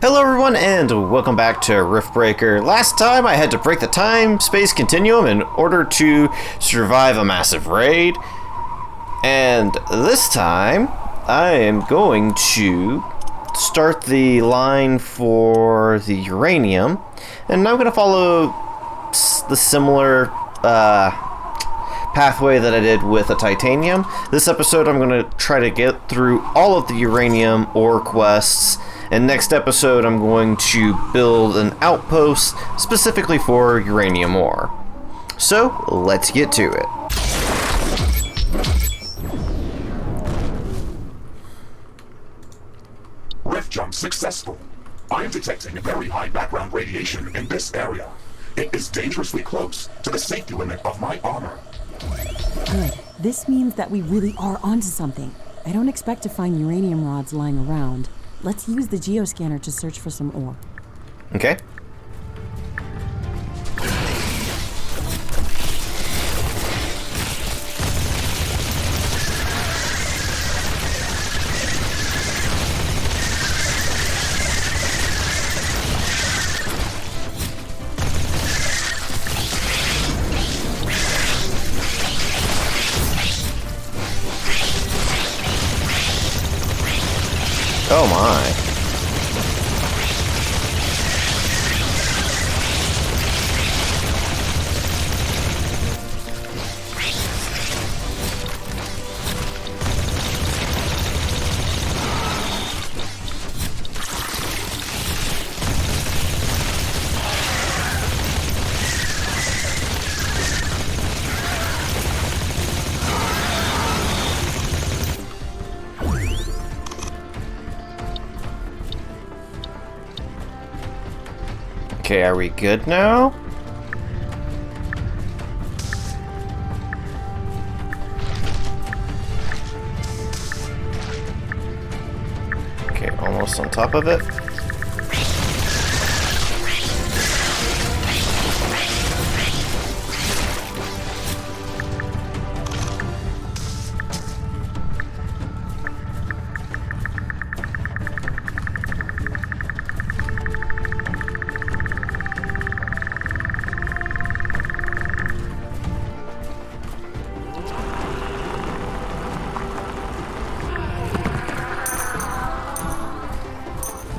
Hello everyone and welcome back to Riftbreaker. Last time I had to break the time-space continuum in order to survive a massive raid. And this time I am going to start the line for the uranium. And I'm going to follow the similar pathway that I did with the titanium. This episode I'm going to try to get through all of the uranium ore quests. And next episode, I'm going to build an outpost specifically for uranium ore. So, let's get to it. Rift jump successful. I am detecting very high background radiation in this area. It is dangerously close to the safety limit of my armor. Good. This means that we really are onto something. I don't expect to find uranium rods lying around. Let's use the geoscanner to search for some ore. Okay. Oh my. Okay, are we good now? Okay, almost on top of it.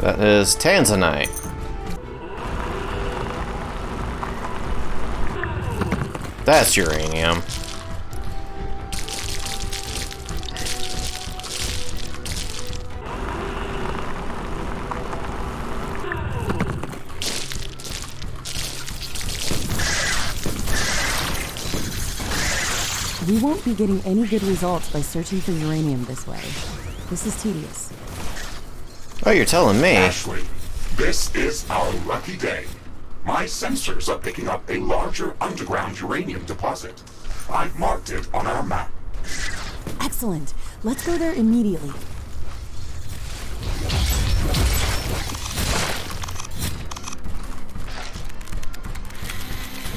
That is tanzanite. That's uranium. We won't be getting any good results by searching for uranium this way. This is tedious. Oh, you're telling me. Ashley, this is our lucky day. My sensors are picking up a larger underground uranium deposit. I've marked it on our map. Excellent. Let's go there immediately.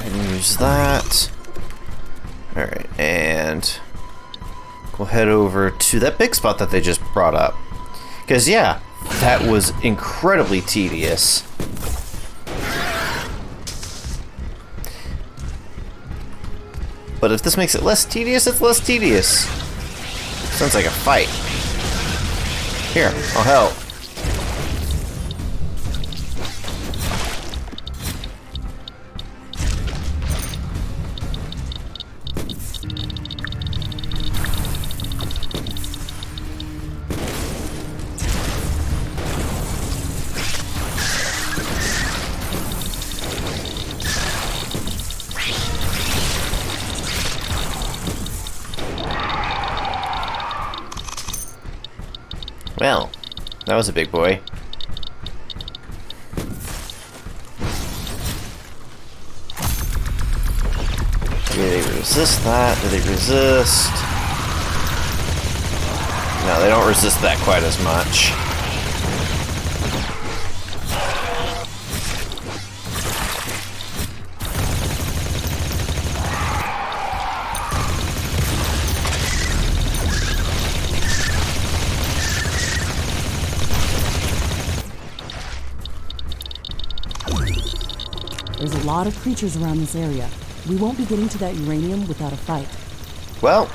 And use that. Alright, and we'll head over to that big spot that they just brought up. Because, yeah, that was incredibly tedious. But if this makes it less tedious, it's less tedious. Sounds like a fight. Here, I'll help. Well, that was a big boy. Do they resist that? Do they resist? No, they don't resist that quite as much. There's a lot of creatures around this area. We won't be getting to that uranium without a fight. Well,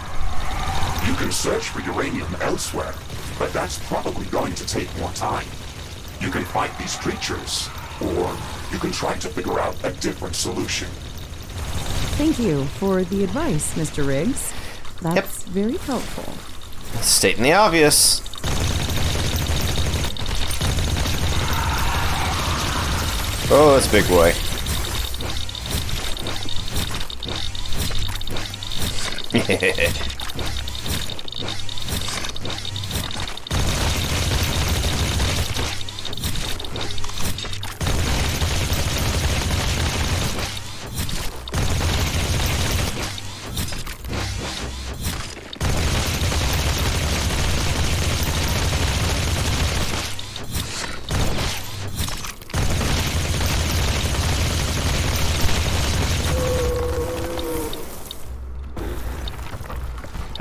You can search for uranium elsewhere, but that's probably going to take more time. You can fight these creatures, or you can try to figure out a different solution. Thank you for the advice, Mr. Riggs. That's very helpful. stating the obvious. Oh, that's a big boy.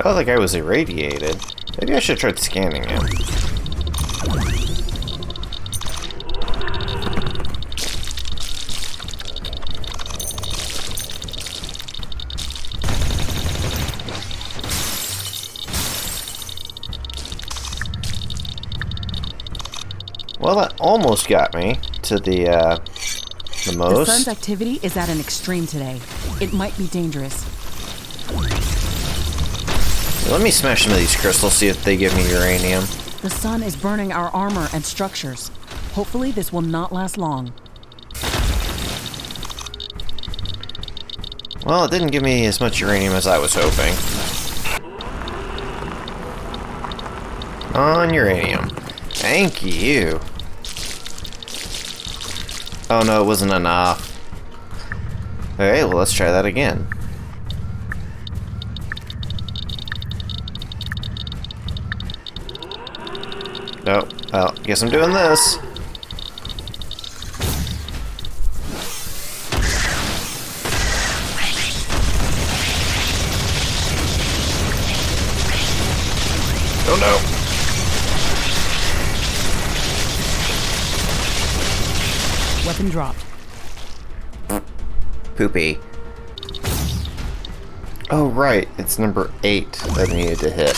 Oh, the guy was irradiated. Maybe I should have tried scanning him. Well, that almost got me to the most. The sun's activity is at an extreme today. It might be dangerous. Let me smash some of these crystals, see if they give me uranium. The sun is burning our armor and structures. Hopefully this will not last long. Well, it didn't give me as much uranium as I was hoping. On uranium. Thank you. Oh no, it wasn't enough. Okay, well let's try that again. Oh, well, guess I'm doing this. Oh no. Weapon dropped. Poopy. Oh right, it's number 8 that I needed to hit.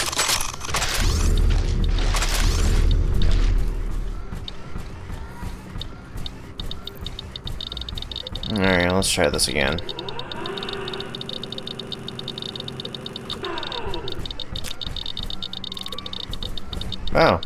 Alright, let's try this again. Oh.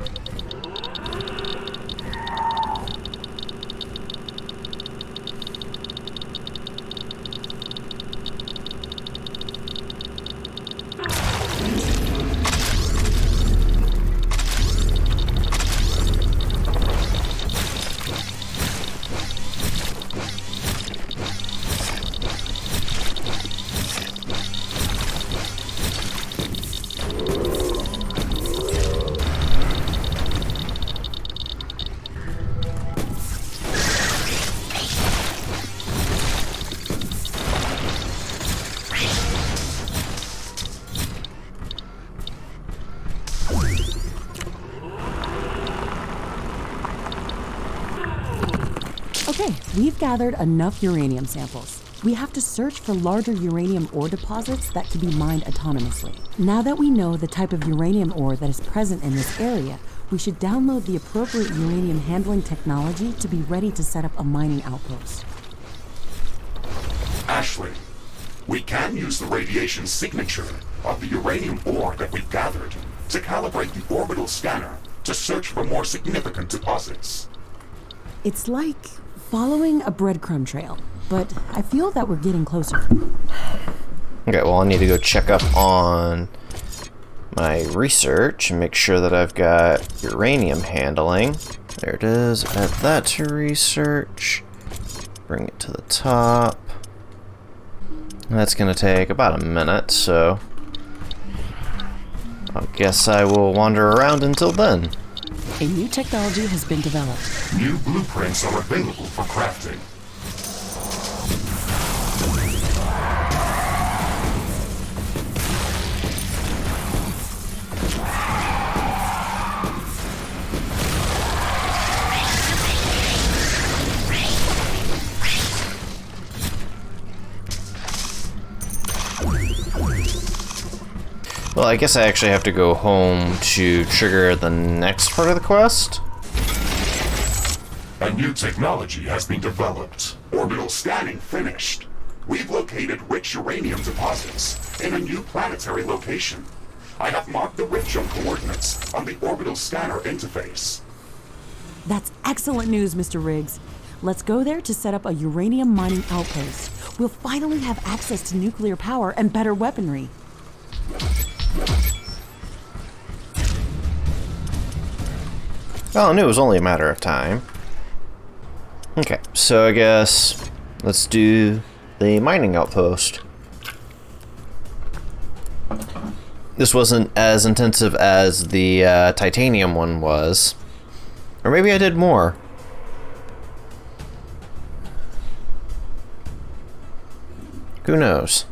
Okay, we've gathered enough uranium samples. We have to search for larger uranium ore deposits that can be mined autonomously. Now that we know the type of uranium ore that is present in this area, we should download the appropriate uranium handling technology to be ready to set up a mining outpost. Ashley, we can use the radiation signature of the uranium ore that we've gathered to calibrate the orbital scanner to search for more significant deposits. It's like following a breadcrumb trail, but I feel that we're getting closer. Okay, well I need to go check up on my research and make sure that I've got uranium handling. There it is. Add that to research. Bring it to the top. That's gonna take about a minute, so I guess I will wander around until then. A new technology has been developed. New blueprints are available for crafting. Well, I guess I actually have to go home to trigger the next part of the quest. A new technology has been developed. Orbital scanning finished. We've located rich uranium deposits in a new planetary location. I have marked the Riftbreaker coordinates on the orbital scanner interface. That's excellent news, Mr. Riggs. Let's go there to set up a uranium mining outpost. We'll finally have access to nuclear power and better weaponry. Well, I knew it was only a matter of time. Okay, so I guess let's do the mining outpost. This wasn't as intensive as the titanium one was. Or maybe I did more. Who knows?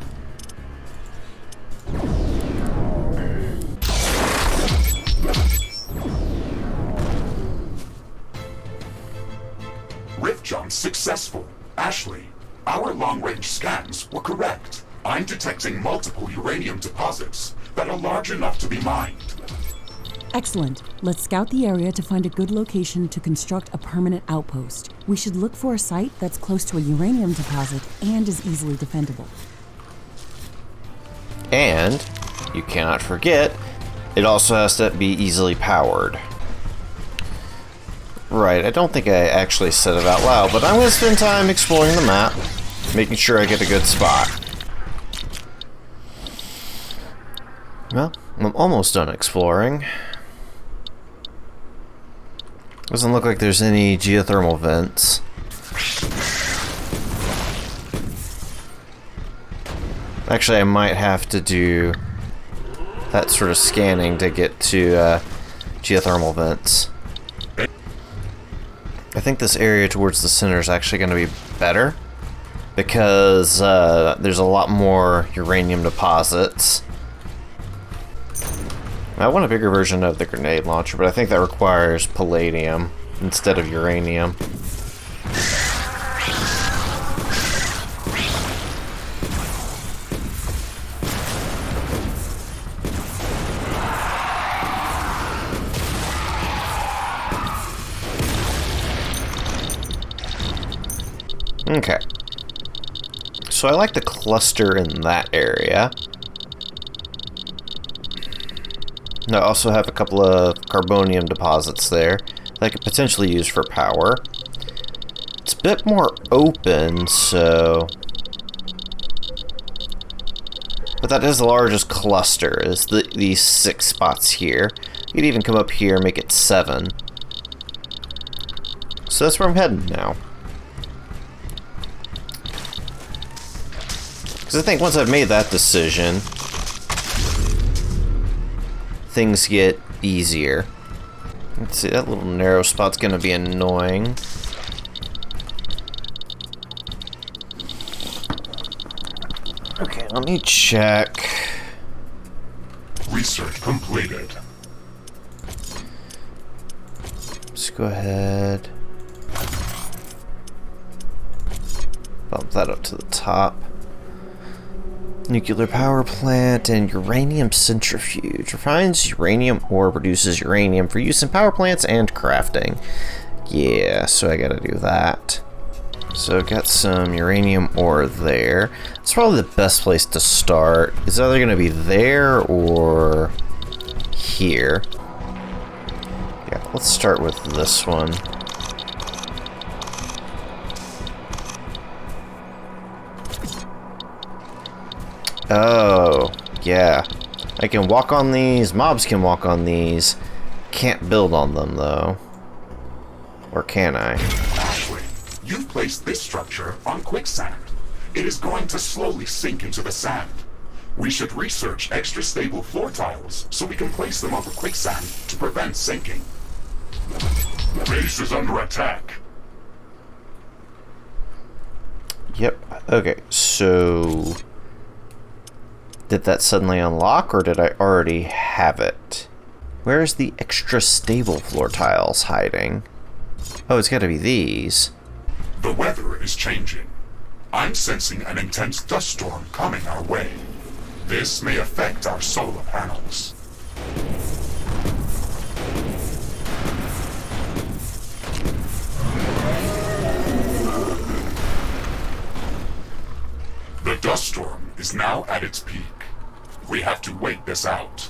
Rift jump successful. Ashley, our long-range scans were correct. I'm detecting multiple uranium deposits that are large enough to be mined. Excellent. Let's scout the area to find a good location to construct a permanent outpost. We should look for a site that's close to a uranium deposit and is easily defendable. And you cannot forget, it also has to be easily powered. Right, I don't think I actually said it out loud, but I'm going to spend time exploring the map, making sure I get a good spot. Well, I'm almost done exploring. Doesn't look like there's any geothermal vents. Actually, I might have to do that sort of scanning to get to geothermal vents. I think this area towards the center is actually going to be better because there's a lot more uranium deposits. I want a bigger version of the grenade launcher, but I think that requires palladium instead of uranium. Okay. So I like the cluster in that area. I also have a couple of carbonium deposits there that I could potentially use for power. It's a bit more open, so... But that is the largest cluster, is these 6 spots here. You could even come up here and make it 7. So that's where I'm heading now. Because I think once I've made that decision, things get easier. Let's see, that little narrow spot's gonna be annoying. Okay, let me check. Research completed. Let's go ahead. Bump that up to the top. Nuclear power plant and uranium centrifuge. Refines uranium ore, produces uranium for use in power plants and crafting. Yeah, so I gotta do that. So I've got some uranium ore there. It's probably the best place to start. It's either gonna be there or here. Yeah, let's start with this one. Oh, yeah. I can walk on these. Mobs can walk on these. Can't build on them, though. Or can I? Ashley, you've placed this structure on quicksand. It is going to slowly sink into the sand. We should research extra stable floor tiles so we can place them over quicksand to prevent sinking. Base is under attack. Yep. Okay, so... Did that suddenly unlock, or did I already have it? Where's the extra stable floor tiles hiding? Oh, it's gotta be these. The weather is changing. I'm sensing an intense dust storm coming our way. This may affect our solar panels. The dust storm is now at its peak. We have to wait this out.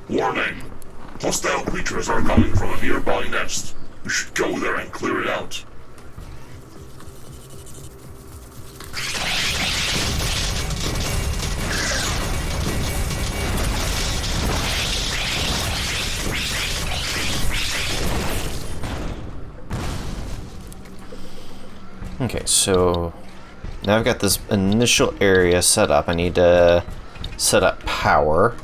Warning! Hostile creatures are coming from a nearby nest. You should go there and clear it out. Okay, so now I've got this initial area set up. I need to set up power.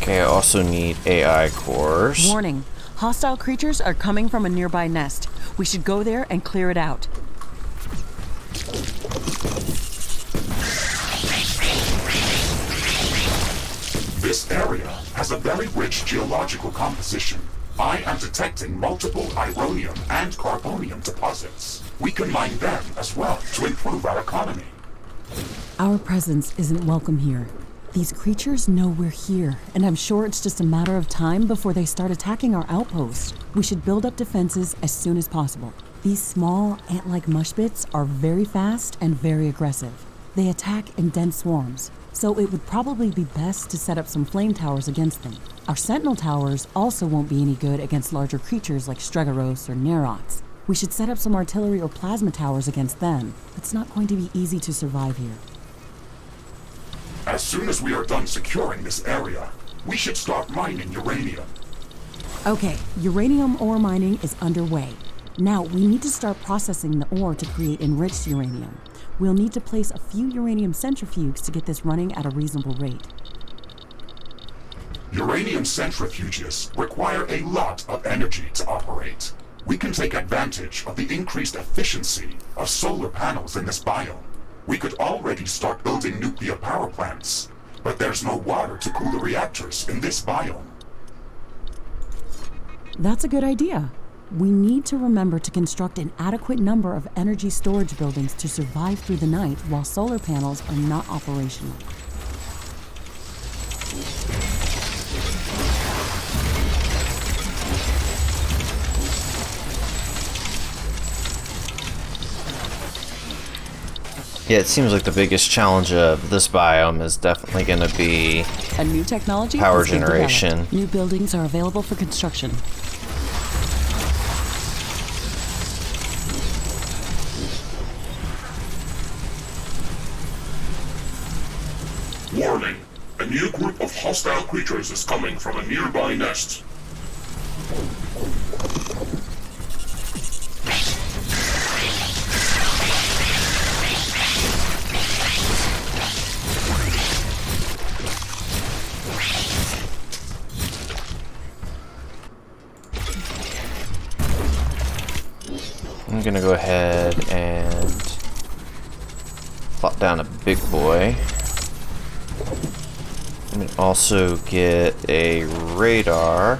Okay, I also need AI cores. Warning. Hostile creatures are coming from a nearby nest. We should go there and clear it out. This area has a very rich geological composition. I am detecting multiple Uranium and Carbonium deposits. We can mine them as well to improve our economy. Our presence isn't welcome here. These creatures know we're here, and I'm sure it's just a matter of time before they start attacking our outpost. We should build up defenses as soon as possible. These small, ant-like mushbits are very fast and very aggressive. They attack in dense swarms, so it would probably be best to set up some flame towers against them. Our sentinel towers also won't be any good against larger creatures like Stregoros or Nerots. We should set up some artillery or plasma towers against them. It's not going to be easy to survive here. As soon as we are done securing this area, we should start mining uranium. Okay, uranium ore mining is underway. Now, we need to start processing the ore to create enriched uranium. We'll need to place a few uranium centrifuges to get this running at a reasonable rate. Uranium centrifuges require a lot of energy to operate. We can take advantage of the increased efficiency of solar panels in this biome. We could already start building nuclear power plants, but there's no water to cool the reactors in this biome. That's a good idea. We need to remember to construct an adequate number of energy storage buildings to survive through the night while solar panels are not operational. Yeah, it seems like the biggest challenge of this biome is definitely going to be A new technology power has been generation. developed. New buildings are available for construction. Warning! A new group of hostile creatures is coming from a nearby nest. I'm gonna go ahead and plop down a big boy. And also get a radar.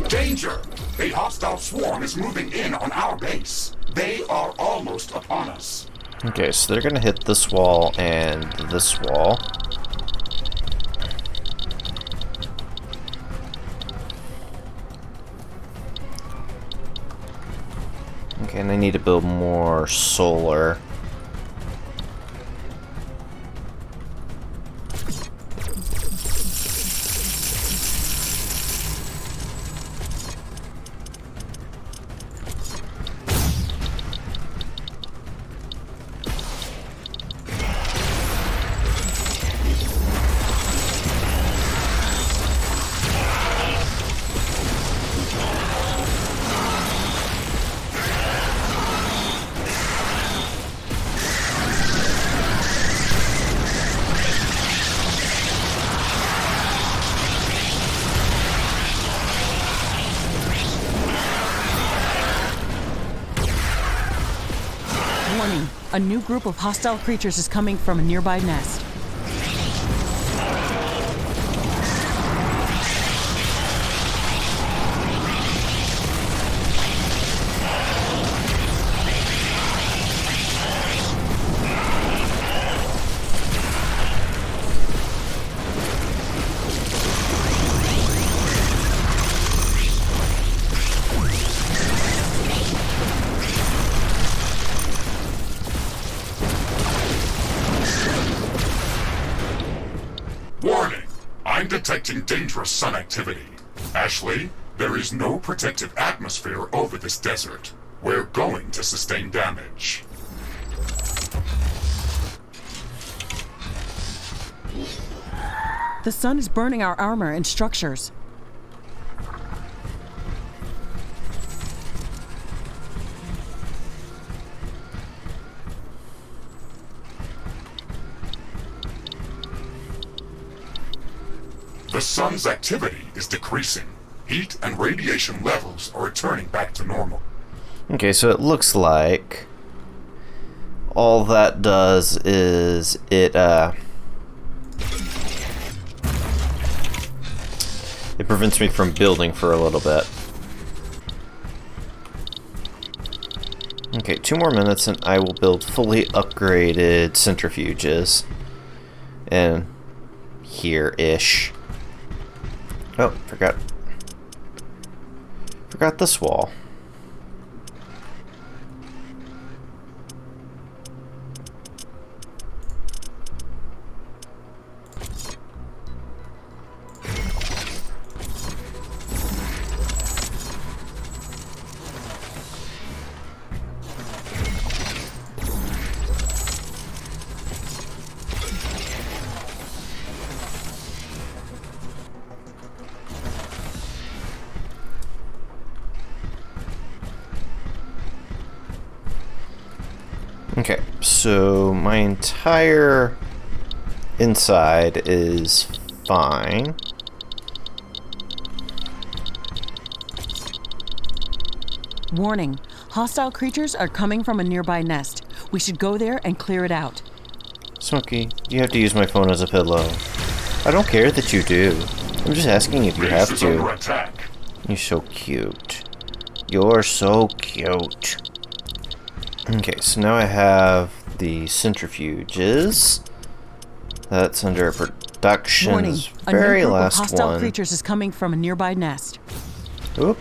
Danger! A hostile swarm is moving in on our base. They are almost upon us. Okay, so they're gonna hit this wall and this wall. Okay, and I need to build more solar. Warning, a new group of hostile creatures is coming from a nearby nest. Warning! I'm detecting dangerous sun activity. Ashley, there is no protective atmosphere over this desert. We're going to sustain damage. The sun is burning our armor and structures. The sun's activity is decreasing. Heat and radiation levels are returning back to normal. Okay, so it looks like all that does is it prevents me from building for a little bit. Okay, 2 more minutes and I will build fully upgraded centrifuges. And here-ish. Oh, forgot this wall. Okay, so my entire inside is fine. Warning, hostile creatures are coming from a nearby nest. We should go there and clear it out. Smokey, you have to use my phone as a pillow. I don't care that you do. I'm just asking if you have Base is under to. attack. You're so cute. You're so cute. Okay, so now I have the centrifuges. That's under production. Warning, a Very new group of last hostile one. creatures is coming from a nearby nest. Oop.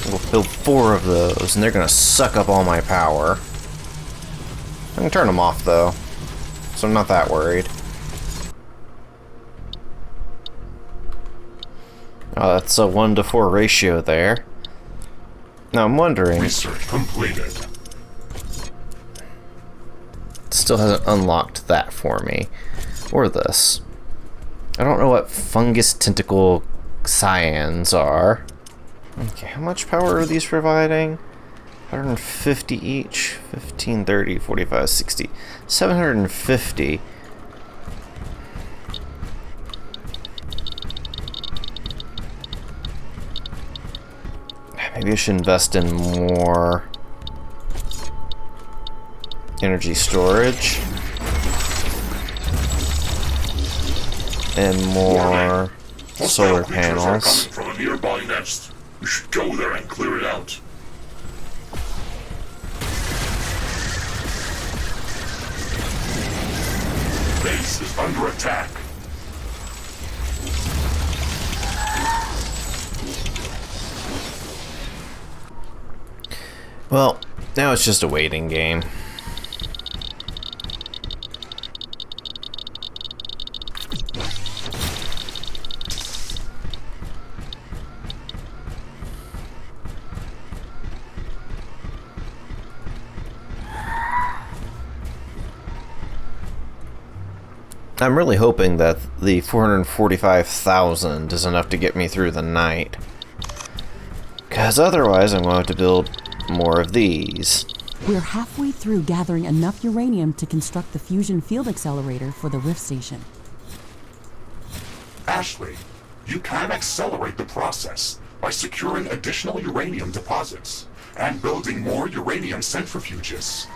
We'll build 4 of those, and they're gonna suck up all my power. I can turn them off though, so I'm not that worried. Oh, that's a 1-to-4 ratio there. Now I'm wondering, Research completed. it still hasn't unlocked that for me. Or this. I don't know what fungus tentacle cyans are. Okay, how much power are these providing? 150 each. 15, 30, 45, 60. 750. Maybe I should invest in more energy storage. And more solar Hostile creatures are panels. coming from a nearby nest. You should go there and clear it out. Base is under attack. Well, now it's just a waiting game. I'm really hoping that the 445,000 is enough to get me through the night. Because otherwise I'm going to have to build more of these. We're halfway through gathering enough uranium to construct the fusion field accelerator for the Rift Station. Ashley, you can accelerate the process by securing additional uranium deposits and building more uranium centrifuges.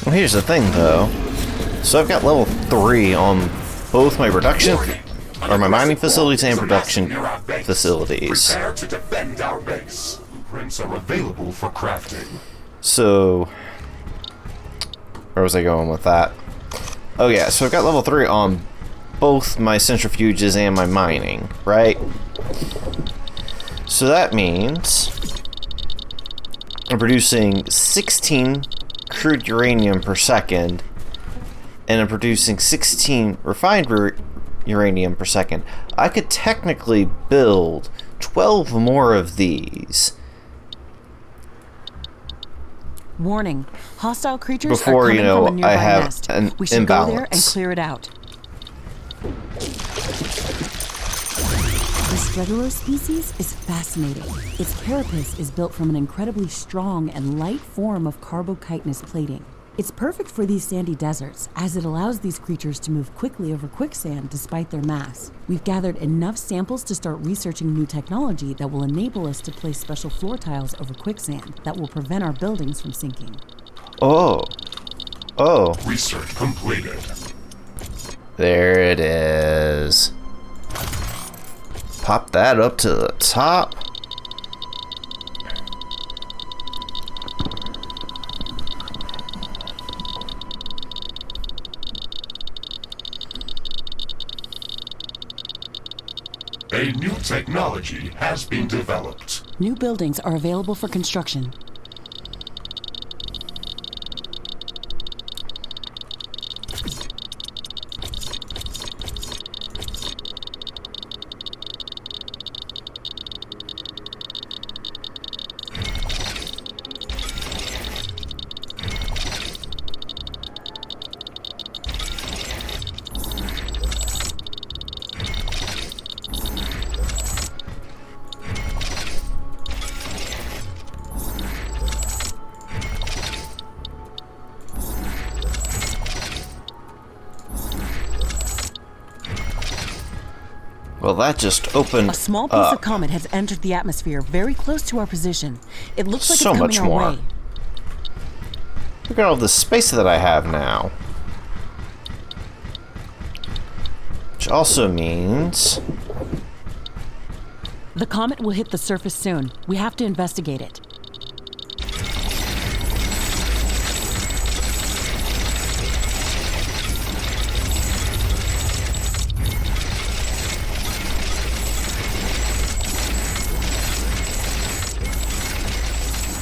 Well, here's the thing, though. So I've got level 3 on both my production, or my mining facilities and production facilities. Prepare to defend our base. Blueprints are available for crafting. So, where was I going with that? Oh yeah, so I've got level 3 on both my centrifuges and my mining, right? So that means I'm producing 16 crude uranium per second, and I'm producing 16 refined uranium per second. I could technically build 12 more of these Warning, hostile creatures before, are coming from a I nearby have nest. an We should imbalance. go there and clear it out. The Stregaro species is fascinating. Its carapace is built from an incredibly strong and light form of carbochitinous plating. It's perfect for these sandy deserts, as it allows these creatures to move quickly over quicksand despite their mass. We've gathered enough samples to start researching new technology that will enable us to place special floor tiles over quicksand that will prevent our buildings from sinking. Oh. Research completed. There it is. Pop that up to the top. A new technology has been developed. New buildings are available for construction. Well, that just opened A small piece of comet has entered the atmosphere very close to our position. It looks like So it's much coming our more. way. Look at all the space that I have now. Which also means... The comet will hit the surface soon. We have to investigate it.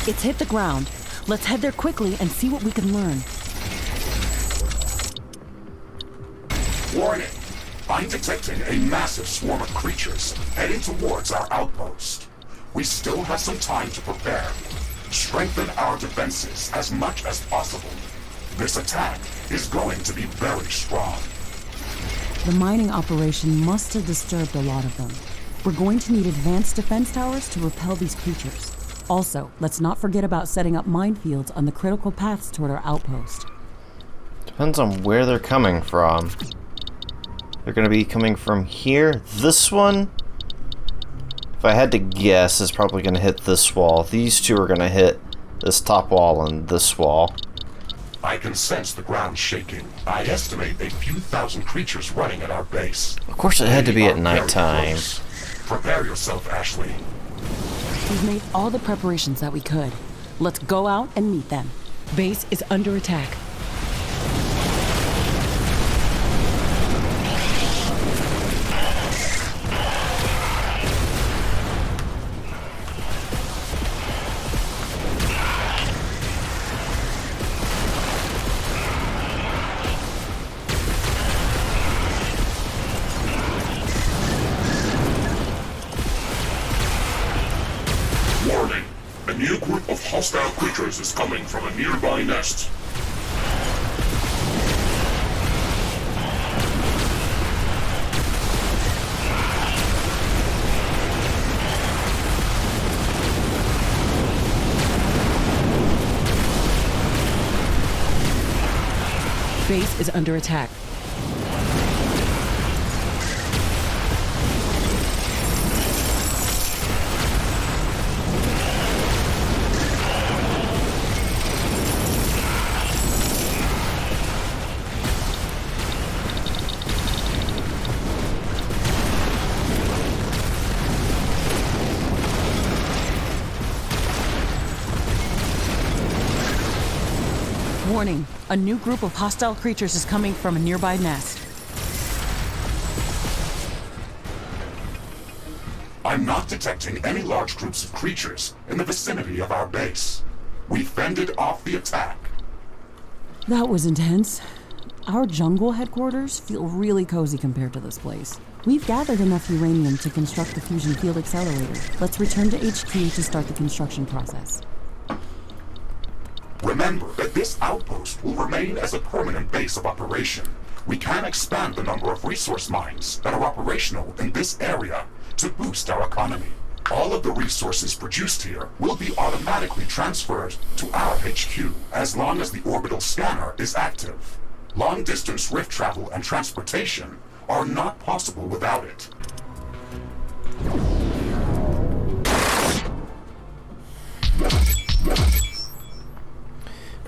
It's hit the ground. Let's head there quickly and see what we can learn. Warning! I'm detecting a massive swarm of creatures heading towards our outpost. We still have some time to prepare. Strengthen our defenses as much as possible. This attack is going to be very strong. The mining operation must have disturbed a lot of them. We're going to need advanced defense towers to repel these creatures. Also, let's not forget about setting up minefields on the critical paths toward our outpost. Depends on where they're coming from. They're going to be coming from here. This one, if I had to guess, is probably going to hit this wall. These two are going to hit this top wall and this wall. I can sense the ground shaking. I estimate a few thousand creatures running at our base. Of course it had to be at They are very nighttime. close. Prepare yourself, Ashley. We've made all the preparations that we could. Let's go out and meet them. Base is under attack. Warning! A new group of hostile creatures is coming from a nearby nest. Base is under attack. Warning, a new group of hostile creatures is coming from a nearby nest. I'm not detecting any large groups of creatures in the vicinity of our base. We fended off the attack. That was intense. Our jungle headquarters feel really cozy compared to this place. We've gathered enough uranium to construct the fusion field accelerator. Let's return to HQ to start the construction process. Remember that this outpost will remain as a permanent base of operation. We can expand the number of resource mines that are operational in this area to boost our economy. All of the resources produced here will be automatically transferred to our HQ as long as the orbital scanner is active. Long-distance rift travel and transportation are not possible without it.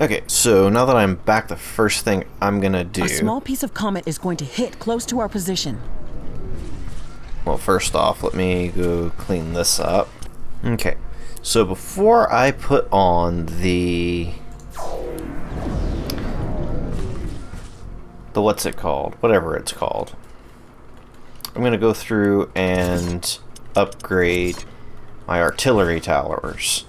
Okay, so now that I'm back, the first thing I'm gonna do... A small piece of comet is going to hit close to our position. Well, first off, let me go clean this up. Okay, so before I put on the what's it called? Whatever it's called. I'm gonna go through and upgrade my artillery towers.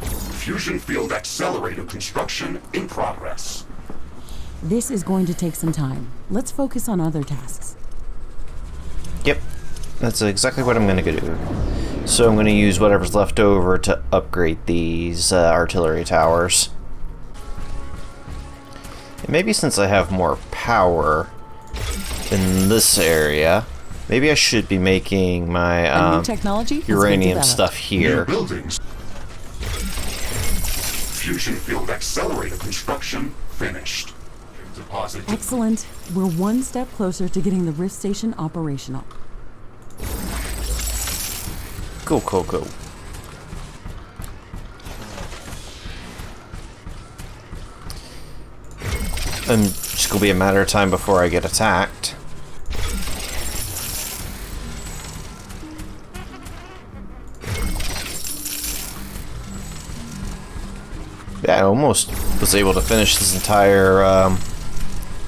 Fusion field accelerator construction in progress. This is going to take some time. Let's focus on other tasks. Yep, that's exactly what I'm gonna do. So I'm gonna use whatever's left over to upgrade these artillery towers. And maybe since I have more power in this area, maybe I should be making my new technology has been uranium developed. stuff here. New buildings. Fusion field accelerator construction finished. Deposit. Excellent. We're one step closer to getting the Rift Station operational. Cool, cool, cool. And it's just gonna be a matter of time before I get attacked. Yeah, I almost was able to finish this entire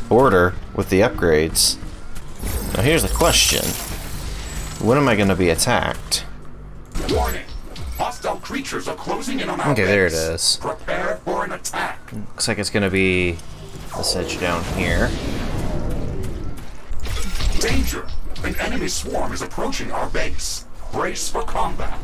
order with the upgrades. Now here's the question. When am I going to be attacked? Warning! Hostile creatures are closing in on our Okay, there it base. is. Prepare for an attack. Looks like it's going to be this edge down here. Danger! An enemy swarm is approaching our base. Brace for combat.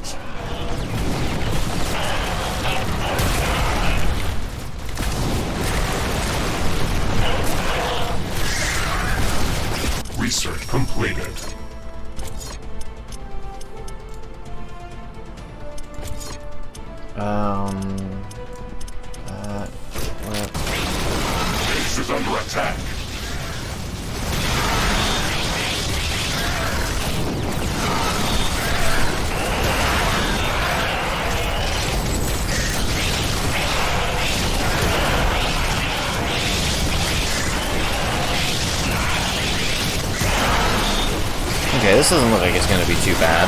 Research completed. Base is under attack. Okay, this doesn't look like it's going to be too bad.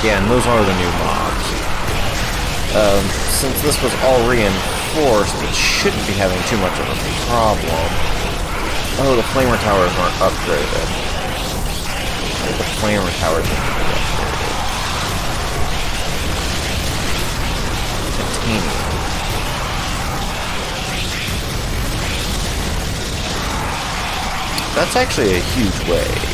Yeah, and those are the new mobs. Since this was all reinforced, it shouldn't be having too much of a problem. Oh, the flamer towers aren't upgraded. The flamer towers need to be upgraded. Titanium. That's actually a huge wave.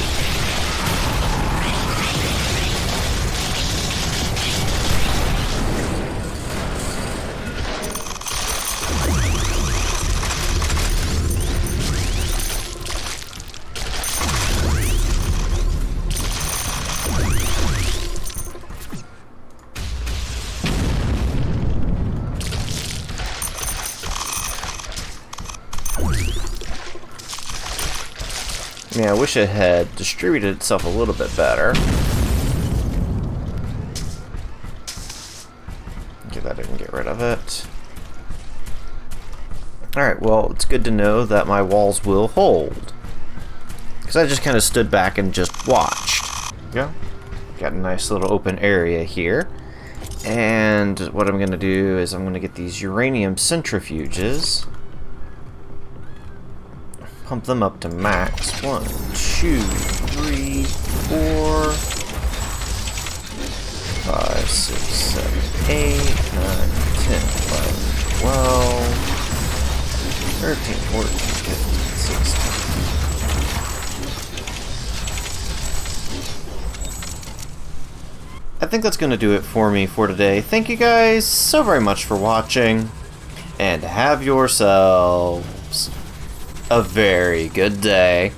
Yeah, I wish it had distributed itself a little bit better. Okay, that didn't get rid of it. Alright, well, it's good to know that my walls will hold. Because I just kind of stood back and just watched. Yeah, got a nice little open area here. And what I'm going to do is I'm going to get these uranium centrifuges. Pump them up to max. 1, 2, 3, 4, 5, 6, 7, 8, 9, 10, 11, 12, 13, 14, 15, 16. I think that's going to do it for me for today. Thank you guys so very much for watching, and have yourselves a very good day.